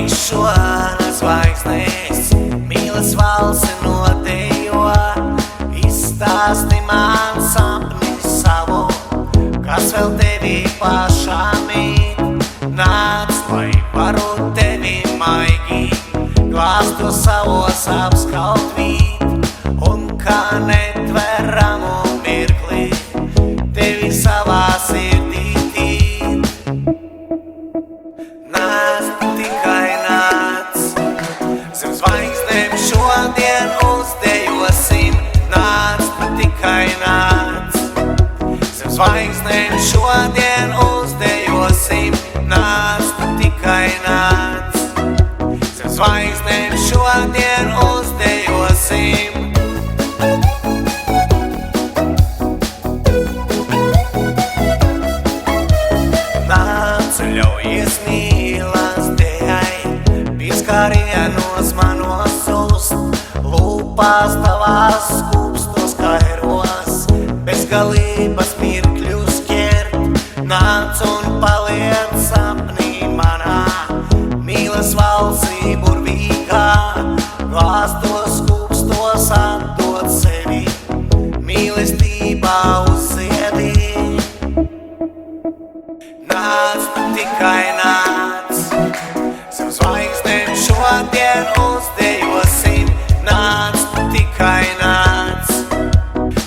Šonas zvaigznēs mīlas valsi nodejo. Izstāsti man sapni savu, kas vēl tevi pašā mīt. Nāc, lai varu tevi maigi glāstu savos apskalt vīt. Un kā netveramu mirkli tevi savā sirdī tīt. Nāc, tikai nāc, zem zvaigznēm šodien uzdejosim. Nāc, tikai nāc, zem zvaigznēm šodien uzdejosim. Nāc, tikai nāc, zem zvaigznēm šodien uzdejosim. Nāc, ļaujies mīlestījai, pieskārienos manos ust. Lūpās tavās skūpstos kairos, bezgalības mirkļus ķert. Nāc un paliec sapnī manā, mīles valsī burvīgā. Glāstos skūpstos atdot sevi, mīlestībā uzziedī. Nāc, tikai nāc, zem zvaigznēm šodien uzdejosim. Nāc, tikai nāc,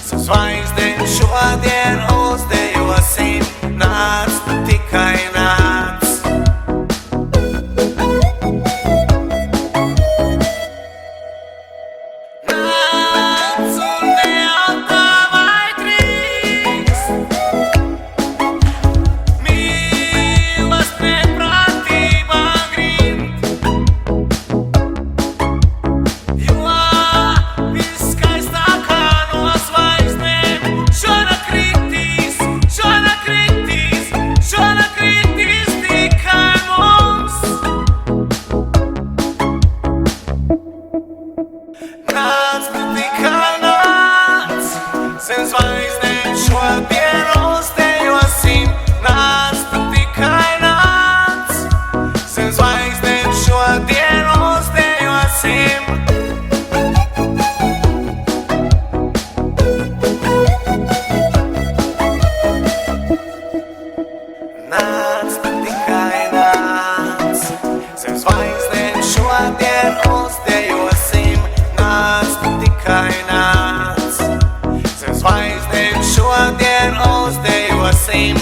zem zvaigznēm šodien uzdejosim. Nāc, tikai nāc. Nāc un neautā vai drīkst, mīlestē prātībā grimt. Jo viskaistākā no zvaigznēm šonakt kritīs, šonakt kritīs, šonakt kritīs tikai mums. Nāc, tikai nāc, zem zvaigznēm šodien uzdejosim. Nāc, tikai nāc, zem zvaigznēm šodien uzdejosim. Nāc, tikai nāc, zem zvaigznēm šodien uzdejosim. Nāc, tikai nāc, zem zvaigznēm šodien uzdejosim.